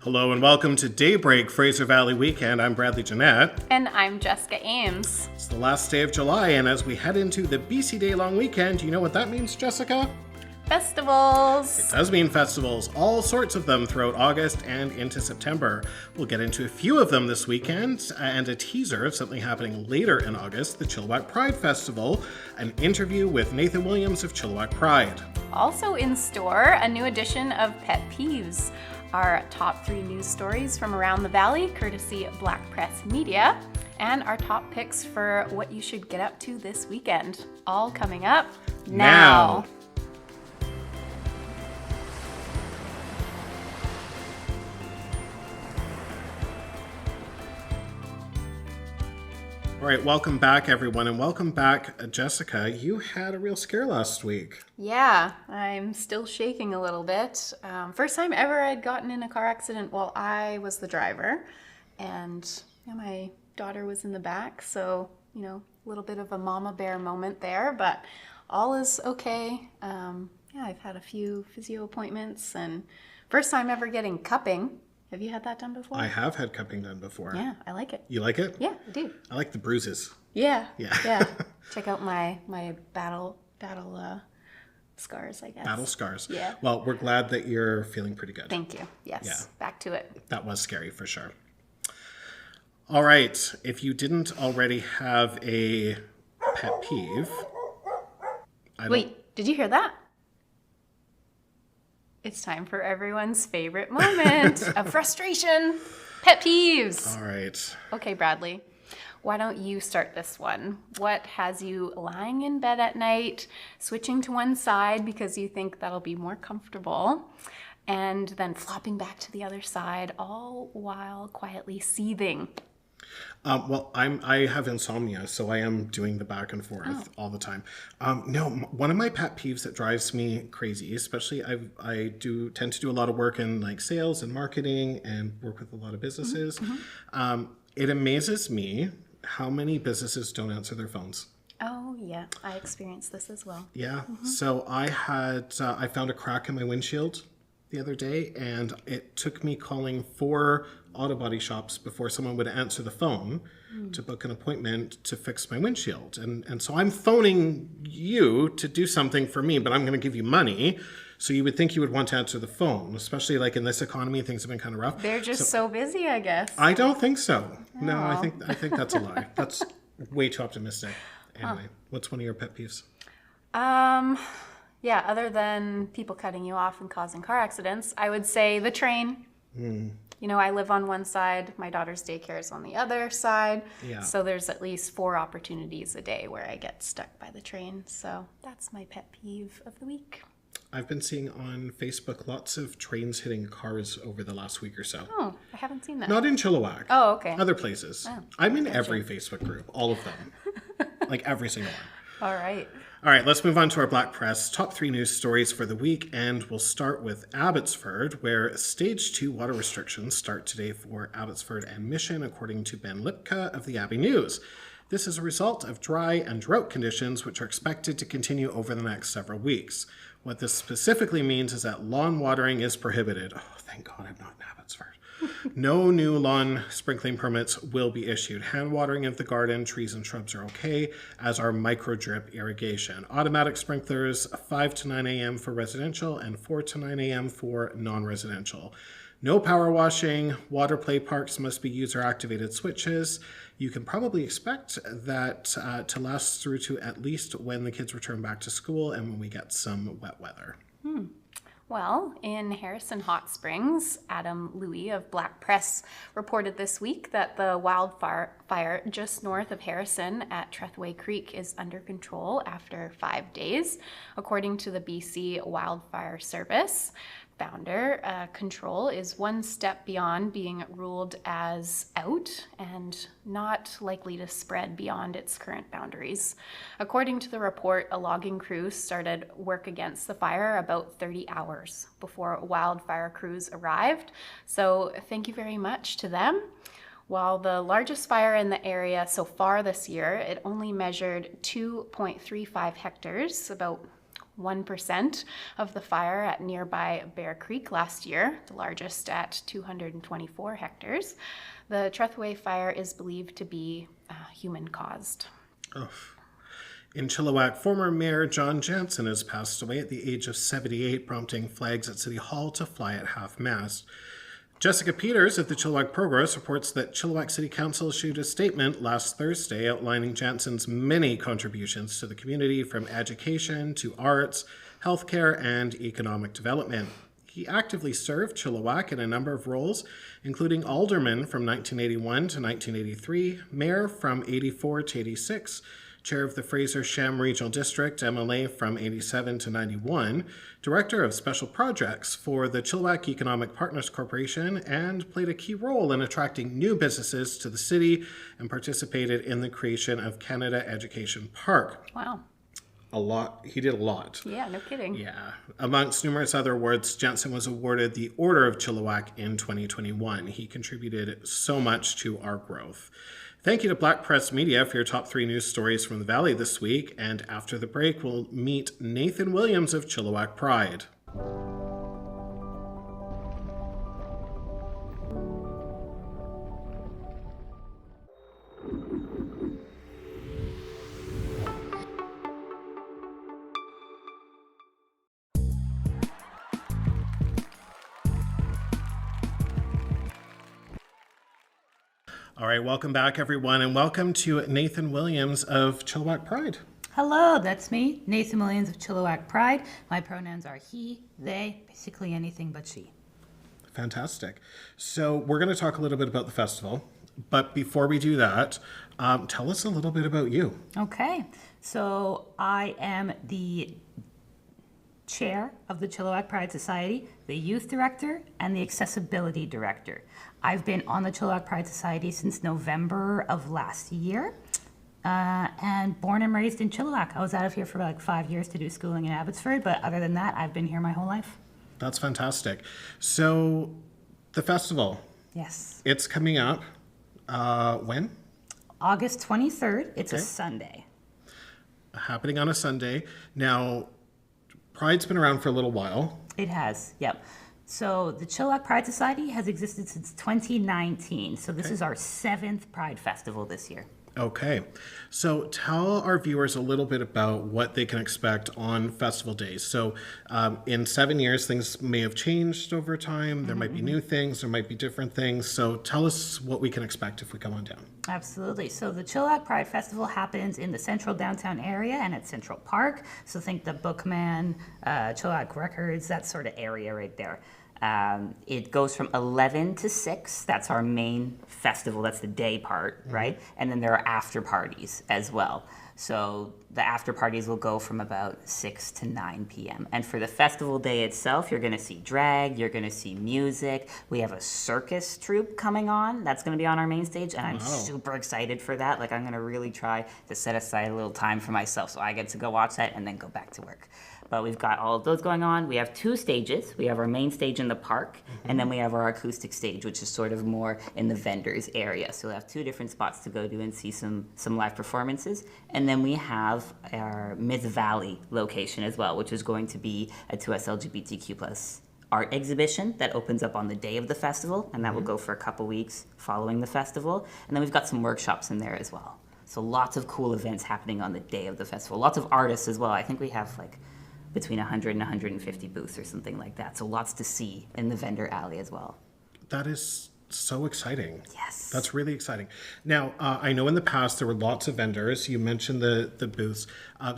Hello and welcome to Daybreak Fraser Valley Weekend. I'm Bradley Jeanette. And I'm Jessica Ames. It's the last day of July, and as we head into the BC Day long weekend, you know what that means, Jessica? Festivals. It does mean festivals, all sorts of them throughout August and into September. We'll get into a few of them this weekend and a teaser of something happening later in August, the Chilliwack Pride Festival, an interview with Nathan Williams of Chilliwack Pride. Also in store, a new edition of Pet Peeves, our top 3 news stories from around the valley, courtesy of Black Press Media, and our top picks for what you should get up to this weekend. All coming up now. All right, welcome back, everyone, and welcome back, Jessica. You had a real scare last week. Yeah, I'm still shaking a little bit. First time ever I'd gotten in a car accident while I was the driver, and my daughter was in the back, so, a little bit of a mama bear moment there, but all is okay. I've had a few physio appointments, and first time ever getting cupping. Have you had that done before? I have had cupping done before. Yeah, I like it. You like it? Yeah, I do. I like the bruises. Yeah. Yeah. Check out my battle scars, I guess. Battle scars. Yeah. Well, we're glad that you're feeling pretty good. Thank you. Yes. Yeah. Back to it. That was scary for sure. All right. If you didn't already have a pet peeve. Wait, did you hear that? It's time for everyone's favorite moment of frustration. Pet peeves. All right. Okay, Bradley, why don't you start this one? What has you lying in bed at night, switching to one side because you think that'll be more comfortable, and then flopping back to the other side, all while quietly seething? Well, I have insomnia, so I am doing the back and forth all the time. No, one of my pet peeves that drives me crazy, especially I do tend to do a lot of work in like sales and marketing and work with a lot of businesses. Mm-hmm. It amazes me how many businesses don't answer their phones. Oh yeah, I experienced this as well. Yeah. Mm-hmm. So I found a crack in my windshield the other day, and it took me calling 4 auto body shops before someone would answer the phone to book an appointment to fix my windshield. And so I'm phoning you to do something for me, but I'm going to give you money. So you would think you would want to answer the phone, especially like in this economy, things have been kind of rough. They're just so busy, I guess. I don't think so. Oh. No, I think that's a lie. That's way too optimistic. Anyway, What's one of your pet peeves? Yeah, other than people cutting you off and causing car accidents, I would say the train. I live on one side, my daughter's daycare is on the other side. Yeah. So there's at least 4 opportunities a day where I get stuck by the train. So that's my pet peeve of the week. I've been seeing on Facebook lots of trains hitting cars over the last week or so. Oh, I haven't seen that. Not in Chilliwack. Oh, okay. Other places. Oh, I'm in every Facebook group, all of them. Like every single one. All right. All right, let's move on to our Black Press top 3 news stories for the week, and we'll start with Abbotsford, where Stage 2 water restrictions start today for Abbotsford and Mission, according to Ben Lipka of the Abbey News. This is a result of dry and drought conditions, which are expected to continue over the next several weeks. What this specifically means is that lawn watering is prohibited. Oh, thank God I'm not in Abbotsford. No new lawn sprinkling permits will be issued. Hand watering of the garden, trees and shrubs are okay, as are micro drip irrigation. Automatic sprinklers, 5 to 9 a.m. for residential and 4 to 9 a.m. for non-residential. No power washing. Water play parks must be user-activated switches. You can probably expect that to last through to at least when the kids return back to school and when we get some wet weather. Well, in Harrison Hot Springs, Adam Louie of Black Press reported this week that the wildfire just north of Harrison at Trethway Creek is under control after 5 days, according to the BC Wildfire Service. Founder, control is one step beyond being ruled as out and not likely to spread beyond its current boundaries. According to the report, a logging crew started work against the fire about 30 hours before wildfire crews arrived. So thank you very much to them. While the largest fire in the area so far this year, it only measured 2.35 hectares, about 1% of the fire at nearby Bear Creek last year, the largest at 224 hectares. The Trethewey fire is believed to be human-caused. Oh. In Chilliwack, former Mayor John Jansen has passed away at the age of 78, prompting flags at City Hall to fly at half-mast. Jessica Peters of the Chilliwack Progress reports that Chilliwack City Council issued a statement last Thursday outlining Jansen's many contributions to the community, from education to arts, healthcare, and economic development. He actively served Chilliwack in a number of roles, including alderman from 1981 to 1983, mayor from 84 to 86, chair of the Fraser Sham Regional District, MLA from 87 to 91, director of special projects for the Chilliwack Economic Partners Corporation, and played a key role in attracting new businesses to the city and participated in the creation of Canada Education Park. Wow. A lot. He did a lot. Yeah, no kidding. Yeah. Amongst numerous other awards, Jansen was awarded the Order of Chilliwack in 2021. He contributed so much to our growth. Thank you to Black Press Media for your top 3 news stories from the Valley this week. And after the break, we'll meet Nathan Williams of Chilliwack Pride. All right, welcome back, everyone, and welcome to Nathan Williams of Chilliwack Pride. Hello, that's me, Nathan Williams of Chilliwack Pride. My pronouns are he, they, basically anything but she. Fantastic. So we're going to talk a little bit about the festival, but before we do that, tell us a little bit about you. Okay, so I am the chair of the Chilliwack Pride Society, the youth director, and the accessibility director. I've been on the Chilliwack Pride Society since November of last year, and born and raised in Chilliwack. I was out of here for like 5 years to do schooling in Abbotsford, but other than that, I've been here my whole life. That's fantastic. So the festival, Yes. it's coming up. When? August 23rd. It's a Sunday. Happening on a Sunday. Now, Pride's been around for a little while. It has, yep. So the Chilliwack Pride Society has existed since 2019. So this is our 7th Pride Festival this year. Okay. So tell our viewers a little bit about what they can expect on festival days. So in 7 years, things may have changed over time. There might be new things. There might be different things. So tell us what we can expect if we come on down. Absolutely. So the Chilliwack Pride Festival happens in the central downtown area and at Central Park. So think the Bookman, Chilliwack Records, that sort of area right there. It goes from 11 to 6. That's our main festival. That's the day part, right? And then there are after parties as well. So the after parties will go from about 6 to 9 p.m. And for the festival day itself, you're going to see drag, you're going to see music. We have a circus troupe coming on. That's going to be on our main stage, and I'm super excited for that. Like, I'm going to really try to set aside a little time for myself so I get to go watch that and then go back to work. But we've got all of those going on. We have 2 stages. We have our main stage in the park, and then we have our acoustic stage, which is sort of more in the vendors area. So we'll have 2 different spots to go to and see some live performances. And then we have our Myth Valley location as well, which is going to be a 2S LGBTQ+ art exhibition that opens up on the day of the festival, and that will go for a couple weeks following the festival. And then we've got some workshops in there as well. So lots of cool events happening on the day of the festival. Lots of artists as well. I think we have like between 100 and 150 booths or something like that. So lots to see in the vendor alley as well. That is so exciting. Yes. That's really exciting. Now, I know in the past there were lots of vendors. You mentioned the booths.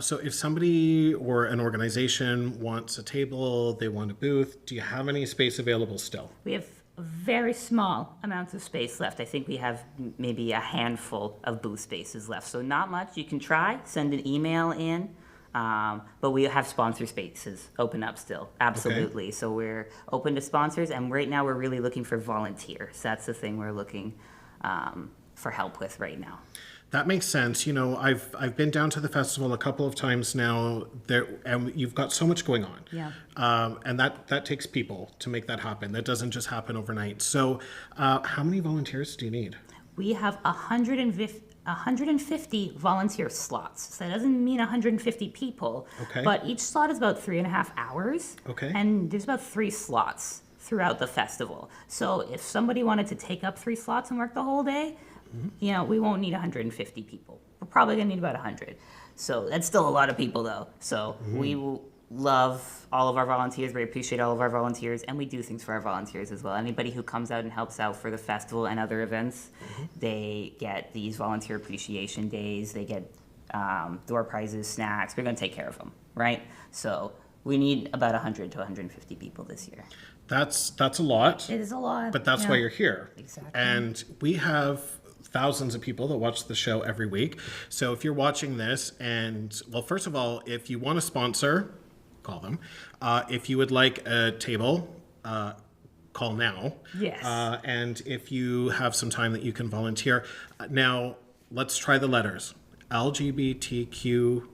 So if somebody or an organization wants a table, they want a booth, do you have any space available still? We have very small amounts of space left. I think we have maybe a handful of booth spaces left. So not much. You can try, send an email in. But we have sponsor spaces open up still, absolutely. Okay. So we're open to sponsors, and right now we're really looking for volunteers. That's the thing we're looking for help with right now. That makes sense. You know, I've been down to the festival a couple of times now, and you've got so much going on. Yeah. And that takes people to make that happen. That doesn't just happen overnight. So how many volunteers do you need? We have 150 150 volunteer slots. So that doesn't mean 150 people, Okay. but each slot is about 3.5 hours. Okay. And there's about 3 slots throughout the festival. So if somebody wanted to take up 3 slots and work the whole day, we won't need 150 people. We're probably gonna need about 100. So that's still a lot of people though. So we will love all of our volunteers. We appreciate all of our volunteers, and we do things for our volunteers as well. Anybody who comes out and helps out for the festival and other events, they get these volunteer appreciation days. They get door prizes, snacks. We're going to take care of them, right? So we need about 100 to 150 people this year. That's a lot. It is a lot. But that's why you're here. Exactly. And we have thousands of people that watch the show every week. So if you're watching this and, well, first of all, if you want to sponsor, call them. If you would like a table, call now. Yes. And if you have some time that you can volunteer. Now, let's try the letters. LGBTQIA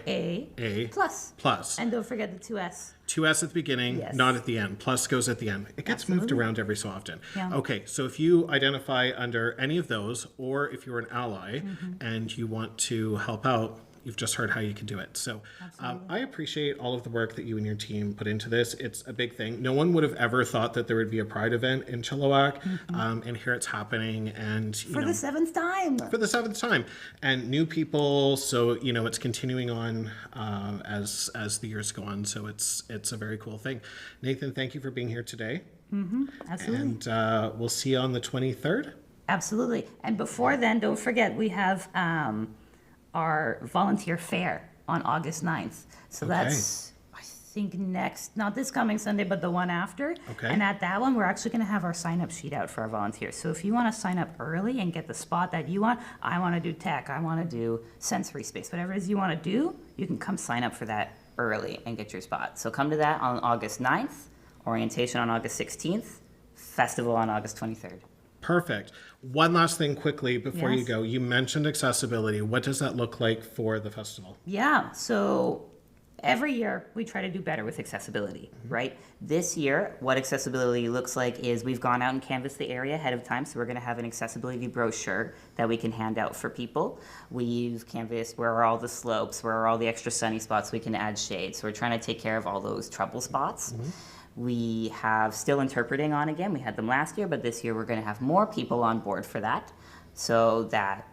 A plus. plus. And don't forget the 2S. 2S at the beginning, Yes. not at the end. Plus goes at the end. It gets moved around every so often. Yeah. Okay, so if you identify under any of those, or if you're an ally and you want to help out, you've just heard how you can do it. So I appreciate all of the work that you and your team put into this. It's a big thing. No one would have ever thought that there would be a Pride event in Chilliwack, and here it's happening. And For the 7th time. for the 7th time, and new people. So it's continuing on as the years go on. So it's a very cool thing. Nathan, thank you for being here today. Absolutely. And we'll see you on the 23rd. Absolutely. And before then, don't forget we have our volunteer fair on August 9th. So that's, I think, not this coming Sunday, but the one after. Okay. And at that one, we're actually going to have our sign-up sheet out for our volunteers. So if you want to sign up early and get the spot that you want, I want to do tech, I want to do sensory space, whatever it is you want to do, you can come sign up for that early and get your spot. So come to that on August 9th, orientation on August 16th, festival on August 23rd. Perfect. One last thing quickly before you Yes. go. You mentioned accessibility. What does that look like for the festival? Yeah, so every year we try to do better with accessibility, right? This year, what accessibility looks like is we've gone out and canvassed the area ahead of time, so we're going to have an accessibility brochure that we can hand out for people. We've canvassed where are all the slopes, where are all the extra sunny spots we can add shade. So we're trying to take care of all those trouble spots. We have still interpreting on again. We had them last year, but this year we're going to have more people on board for that so that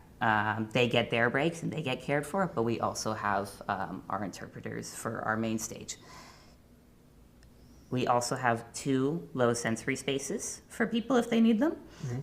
they get their breaks and they get cared for, but we also have our interpreters for our main stage. We also have 2 low sensory spaces for people if they need them.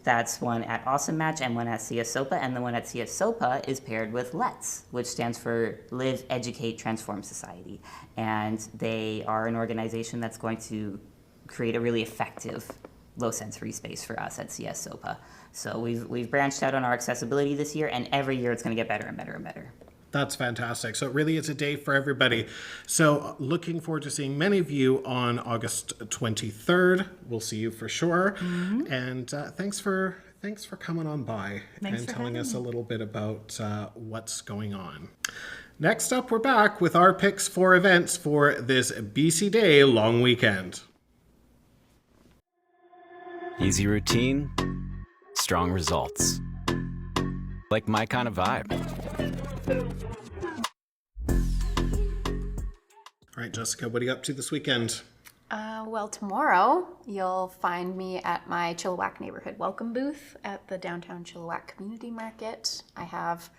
That's one at Awesome Match and one at CSOPA, and the one at CSOPA is paired with LETS, which stands for Live, Educate, Transform Society. And they are an organization that's going to create a really effective low sensory space for us at CSOPA. So we've branched out on our accessibility this year, and every year it's going to get better and better and better. That's fantastic. So it really is a day for everybody. So looking forward to seeing many of you on August 23rd. We'll see you for sure. And thanks for coming on by and telling us a little bit about what's going on. Next up, we're back with our picks for events for this BC Day long weekend. Easy routine, strong results. Like my kind of vibe. All right, Jessica, what are you up to this weekend? Well, tomorrow you'll find me at my Chilliwack Neighborhood Welcome booth at the downtown Chilliwack Community Market. I have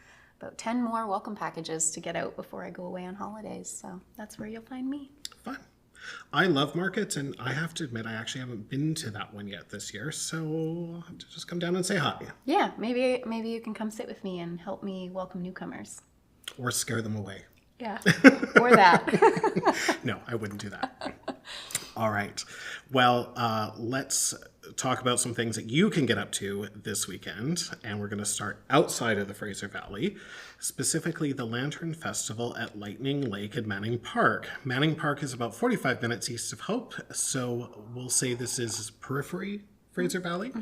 about 10 more welcome packages to get out before I go away on holidays, so that's where you'll find me. Fun. I love markets, and I have to admit I actually haven't been to that one yet this year, so I'll have to just come down and say hi. Yeah, maybe you can come sit with me and help me welcome newcomers. Or scare them away. Yeah, or that. No, I wouldn't do that. All right. Well, let's talk about some things that you can get up to this weekend. And we're going to start outside of the Fraser Valley, specifically the Lantern Festival at Lightning Lake in Manning Park. Manning Park is about 45 minutes east of Hope, so we'll say this is periphery Fraser Valley.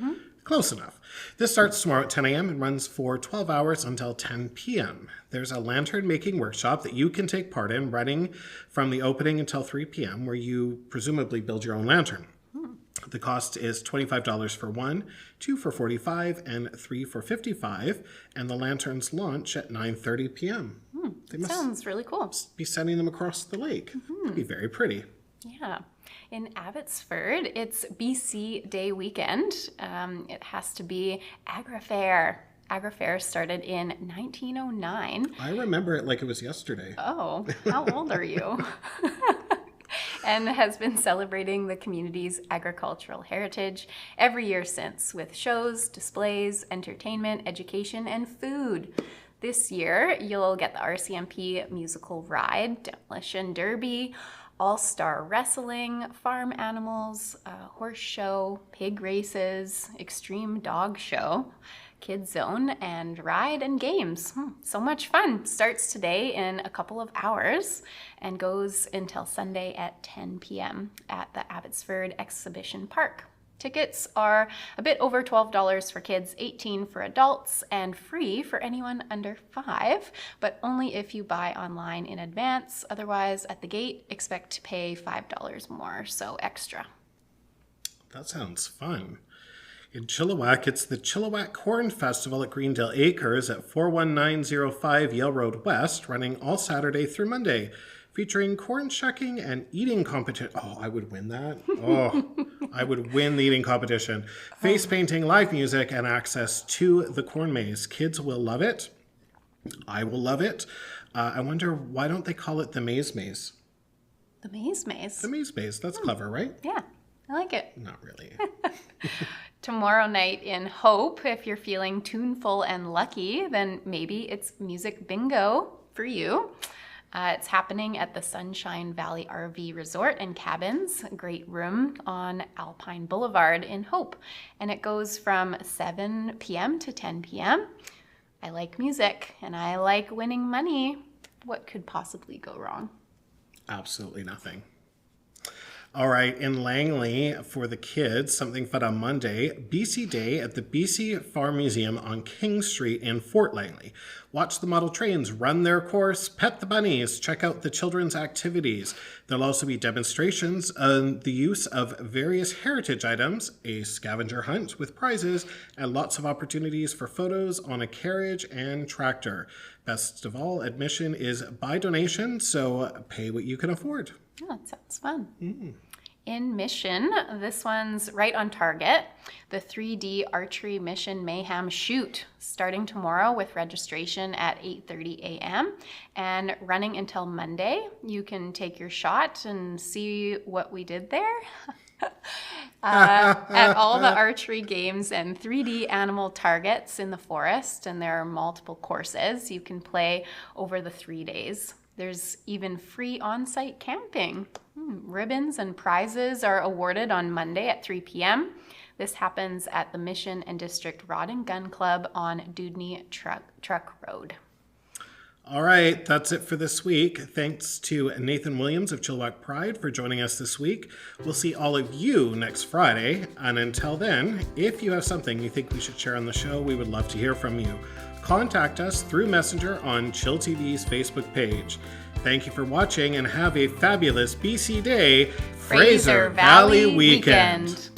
Close enough. This starts tomorrow at 10 a.m. and runs for 12 hours until 10 p.m. There's a lantern making workshop that you can take part in, running from the opening until 3 p.m., where you presumably build your own lantern. The cost is $25 for one, 2 for $45, and 3 for $55. And the lanterns launch at 9:30 p.m. They must Sounds really cool. be sending them across the lake. It'd be very pretty. Yeah. In Abbotsford, it's BC Day Weekend. It has to be Agri-Fair. Agri-Fair started in 1909. I remember it like it was yesterday. Oh, how old are you? And has been celebrating the community's agricultural heritage every year since, with shows, displays, entertainment, education, and food. This year, you'll get the RCMP musical ride, demolition derby, all-star wrestling, farm animals, horse show, pig races, extreme dog show, kids zone, and ride and games. So much fun. Starts today in a couple of hours and goes until Sunday at 10 p.m. at the Abbotsford Exhibition Park. Tickets are a bit over $12 for kids, 18 for adults, and free for anyone under 5, but only if you buy online in advance. Otherwise, at the gate, expect to pay $5 more, so extra. That sounds fun. In Chilliwack, it's the Chilliwack Corn Festival at Greendale Acres at 41905 Yale Road West, running all Saturday through Monday, featuring corn shucking and eating competition. Oh, I would win that. Oh, I would win the eating competition. Face painting, live music, and access to the corn maze. Kids will love it. I will love it. I wonder, why don't they call it the Maze Maze? The Maze Maze. The Maze Maze. That's clever, right? Yeah, I like it. Not really. Tomorrow night in Hope, if you're feeling tuneful and lucky, then maybe it's music bingo for you. It's happening at the Sunshine Valley RV Resort and Cabins, a great room on Alpine Boulevard in Hope. And it goes from 7 p.m. to 10 p.m. I like music and I like winning money. What could possibly go wrong? Absolutely nothing. All right, in Langley, for the kids, something fun on Monday, BC Day at the BC Farm Museum on King Street in Fort Langley. Watch the model trains run their course, pet the bunnies, check out the children's activities. There'll also be demonstrations on the use of various heritage items, a scavenger hunt with prizes, and lots of opportunities for photos on a carriage and tractor. Best of all, admission is by donation, so pay what you can afford. Oh, that sounds fun. In Mission, this one's right on target. The 3D Archery Mission Mayhem Shoot, starting tomorrow with registration at 8:30 a.m. and running until Monday. You can take your shot and see what we did there. At all the archery games and 3D animal targets in the forest, and there are multiple courses you can play over the 3 days. There's even free on-site camping. Ribbons and prizes are awarded on Monday at 3 p.m. This happens at the Mission and District Rod and Gun Club on Dudney Truck Road. All right, that's it for this week. Thanks to Nathan Williams of Chilliwack Pride for joining us this week. We'll see all of you next Friday. And until then, if you have something you think we should share on the show, we would love to hear from you. Contact us through Messenger on Chill TV's Facebook page. Thank you for watching and have a fabulous BC Day, Fraser Valley Weekend.